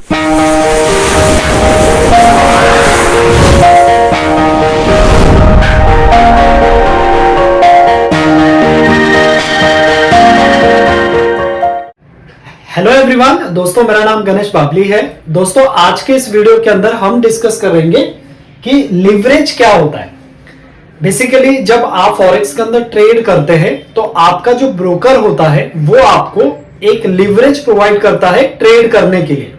Hello everyone, दोस्तों मेरा नाम गणेश बाबली है। दोस्तों आज के इस वीडियो के अंदर हम डिस्कस करेंगे कि लिवरेज क्या होता है। बेसिकली जब आप फॉरेक्स के अंदर ट्रेड करते हैं तो आपका जो ब्रोकर होता है वो आपको एक लिवरेज प्रोवाइड करता है ट्रेड करने के लिए।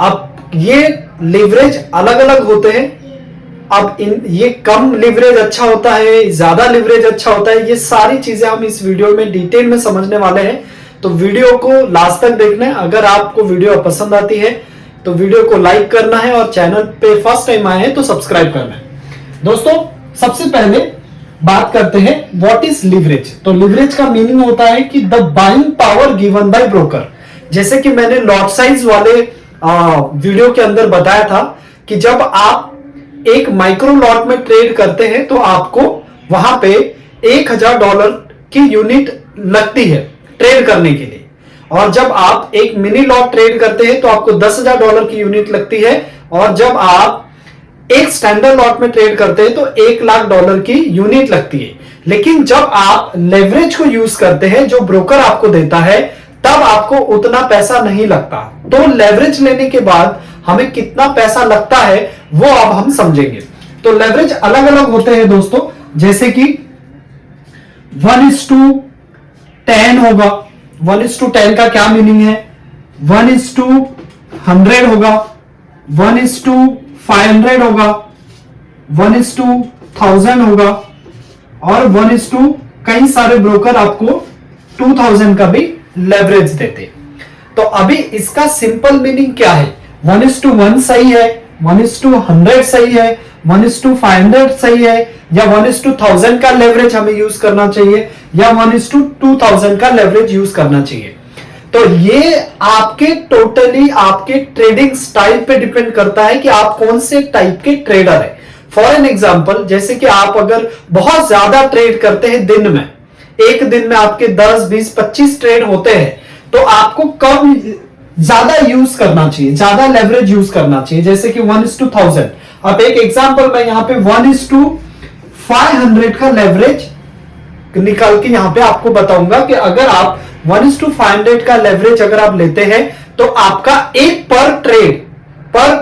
अब ये लिवरेज अलग अलग होते हैं। अब ये कम लिवरेज अच्छा होता है, ज्यादा लिवरेज अच्छा होता है, ये सारी चीजें हम इस वीडियो में डिटेल में समझने वाले हैं। तो वीडियो को लास्ट तक देखना है। अगर आपको वीडियो पसंद आती है तो वीडियो को लाइक करना है और चैनल पे फर्स्ट टाइम आए हैं तो सब्सक्राइब करना है। दोस्तों सबसे पहले बात करते हैं व्हाट इज लिवरेज। तो लिवरेज का मीनिंग होता है कि the buying power given by broker. जैसे कि मैंने लॉट साइज वाले वीडियो के अंदर बताया था कि जब आप एक माइक्रो लॉट में ट्रेड करते हैं तो आपको वहां पे $1000 की यूनिट लगती है ट्रेड करने के लिए, और जब आप एक मिनी लॉट ट्रेड करते हैं तो आपको $10,000 की यूनिट लगती है, और जब आप एक स्टैंडर्ड लॉट में ट्रेड करते हैं तो $1,00,000 की यूनिट लगती है। लेकिन जब आप लेवरेज को यूज करते हैं जो ब्रोकर आपको देता है तब आपको उतना पैसा नहीं लगता। तो लेवरेज लेने के बाद हमें कितना पैसा लगता है वो अब हम समझेंगे। तो लेवरेज अलग अलग होते हैं दोस्तों, जैसे कि 1:10 होगा। 1:10 का क्या मीनिंग है? 1:100 होगा, 1:500 होगा, 1:1000 होगा, और 1:, कई सारे ब्रोकर आपको 2000 का भी लेवरेज देते। तो अभी इसका सिंपल मीनिंग क्या है? 1:1 सही है, 1:100 सही है, 1:500 सही है, या 1:1000 का लेवरेज हमें यूज करना चाहिए, या 1:2000 का लेवरेज यूज करना चाहिए। तो ये आपके टोटली आपके ट्रेडिंग स्टाइल पे डिपेंड करता है कि आप कौन से टाइप के ट्रेडर है। फॉर एन एग्जांपल, जैसे कि आप अगर बहुत ज्यादा ट्रेड करते हैं दिन में, एक दिन में आपके 10, 20, 25 ट्रेड होते हैं, तो आपको कम ज्यादा यूज करना चाहिए, ज्यादा लेवरेज यूज करना चाहिए। जैसे कि 1:1000। अब एक एग्जांपल मैं यहां पे 1:500 का लेवरेज निकाल के यहां पे आपको बताऊंगा कि अगर आप 1:500 का लेवरेज अगर आप लेते हैं तो आपका एक पर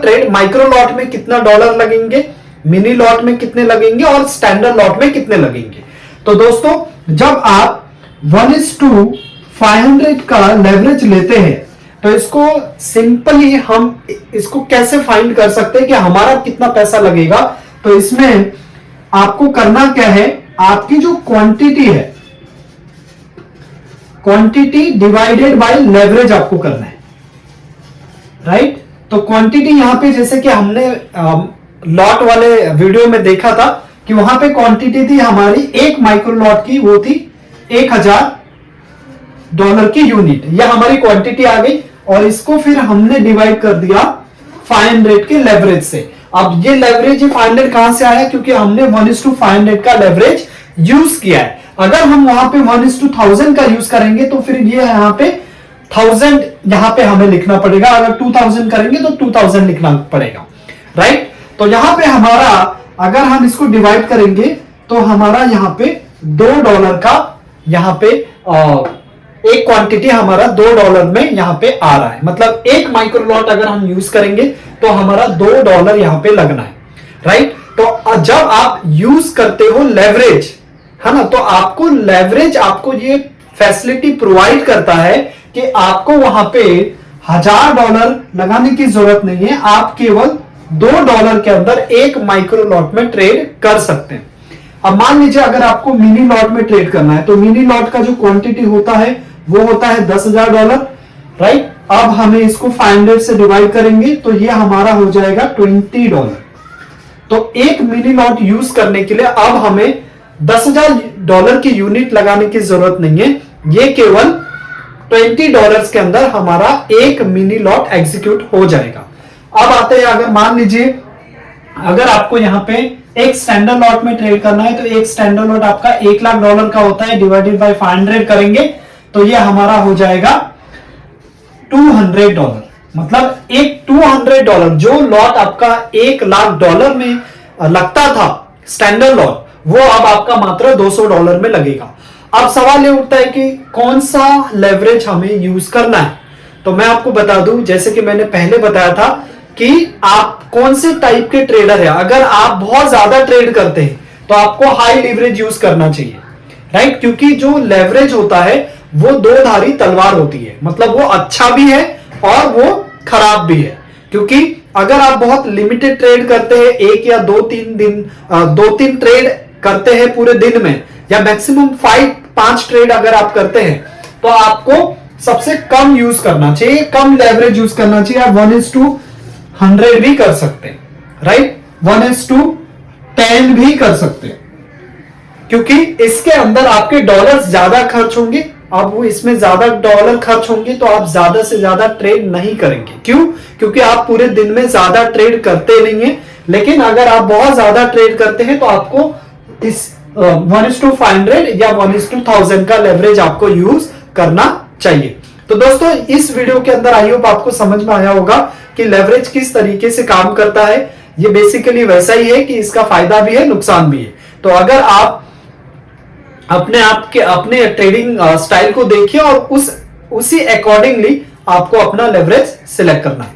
ट्रेड माइक्रो लॉट में कितना डॉलर लगेंगे, मिनी लॉट में कितने लगेंगे, और स्टैंडर्ड लॉट में कितने लगेंगे। तो दोस्तों जब आप 1:500 का लेवरेज लेते हैं तो इसको सिंपली हम इसको कैसे फाइंड कर सकते हैं कि हमारा कितना पैसा लगेगा। तो इसमें आपको करना क्या है, आपकी जो क्वांटिटी है, क्वांटिटी डिवाइडेड बाय लेवरेज आपको करना है, राइट। तो क्वांटिटी यहां पे जैसे कि हमने लॉट वाले वीडियो में देखा था कि वहां पे क्वांटिटी थी हमारी एक माइक्रो लॉट की, वो थी $1000 की यूनिट, यह हमारी क्वांटिटी आ गई, और इसको फिर हमने डिवाइड कर दिया 500 के लेवरेज से। अब ये लेवरेज 500 कहां से आया? क्योंकि हमने 1:500 का लेवरेज यूज किया है। अगर हम वहां पे 1:1000 का यूज करेंगे तो फिर ये यहां पे 1000 यहां पे हमें लिखना पड़ेगा। अगर 2000 करेंगे तो 2000 लिखना पड़ेगा, राइट। तो यहां पे हमारा अगर हम इसको डिवाइड करेंगे तो हमारा यहां पे $2 का यहां पे एक क्वांटिटी हमारा $2 में यहां पे आ रहा है। मतलब एक माइक्रो लॉट अगर हम यूज करेंगे तो हमारा $2 यहां पे लगना है, राइट। तो जब आप यूज करते हो लेवरेज, है ना, तो आपको लेवरेज आपको ये फैसिलिटी प्रोवाइड करता है कि आपको वहां पे $1000 लगाने की जरूरत नहीं है। आप केवल $2 के अंदर एक माइक्रो लॉट में ट्रेड कर सकते हैं। अब मान लीजिए अगर आपको मिनी लॉट में ट्रेड करना है तो मिनी लॉट का जो क्वांटिटी होता है वो होता है $10,000, राइट। अब हमें इसको 500 से डिवाइड करेंगे तो ये हमारा हो जाएगा $20। तो एक मिनी लॉट यूज करने के लिए अब हमें $10,000 की यूनिट लगाने की जरूरत नहीं है। ये केवल $20 के अंदर हमारा एक मिनी लॉट एग्जीक्यूट हो जाएगा। अब आते हैं, अगर मान लीजिए अगर आपको यहां पे एक स्टैंडर्ड लॉट में ट्रेड करना है तो एक स्टैंडर्ड लॉट आपका $1,00,000 का होता है, डिवाइडेड बाय 500 करेंगे तो ये हमारा हो जाएगा $200। मतलब एक $200 जो लॉट आपका $1,00,000 में लगता था स्टैंडर्ड लॉट, वो अब आपका मात्र $200 में लगेगा। अब सवाल ये उठता है कि कौन सा लेवरेज हमें यूज करना है। तो मैं आपको बता दूं, जैसे कि मैंने पहले बताया था कि आप कौन से टाइप के ट्रेडर है। अगर आप बहुत ज्यादा ट्रेड करते हैं तो आपको हाई लीवरेज यूज करना चाहिए, राइट। क्योंकि जो लेवरेज होता है वो दो धारी तलवार होती है, मतलब वो अच्छा भी है और वो खराब भी है। क्योंकि अगर आप बहुत लिमिटेड ट्रेड करते हैं, एक या दो तीन ट्रेड करते हैं पूरे दिन में, या मैक्सिमम 5 ट्रेड अगर आप करते हैं, तो आपको सबसे कम यूज करना चाहिए, कम लेवरेज यूज करना चाहिए। आप 1:100 भी कर सकते हैं, राइट। 1:10 भी कर सकते हैं, क्योंकि इसके अंदर आपके डॉलर्स ज्यादा खर्च होंगे। अब वो इसमें ज्यादा डॉलर खर्च होंगे तो आप ज्यादा से ज्यादा ट्रेड नहीं करेंगे। क्यों? क्योंकि आप पूरे दिन में ज्यादा ट्रेड करते नहीं है। लेकिन अगर आप बहुत ज्यादा ट्रेड करते हैं तो आपको इस 1:500 या 1:1000 का लेवरेज आपको यूज करना चाहिए। तो दोस्तों, इस वीडियो के अंदर आई होप आपको समझ में आया होगा कि लेवरेज किस तरीके से काम करता है। ये बेसिकली वैसा ही है कि इसका फायदा भी है, नुकसान भी है। तो अगर आप अपने ट्रेडिंग स्टाइल को देखिए और उसी अकॉर्डिंगली आपको अपना लेवरेज सिलेक्ट करना है।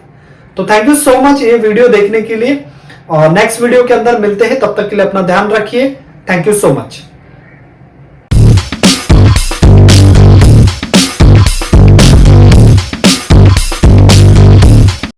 तो थैंक यू सो मच ये वीडियो देखने के लिए, और नेक्स्ट वीडियो के अंदर मिलते हैं। तब तक के लिए अपना ध्यान रखिए। Thank you so much.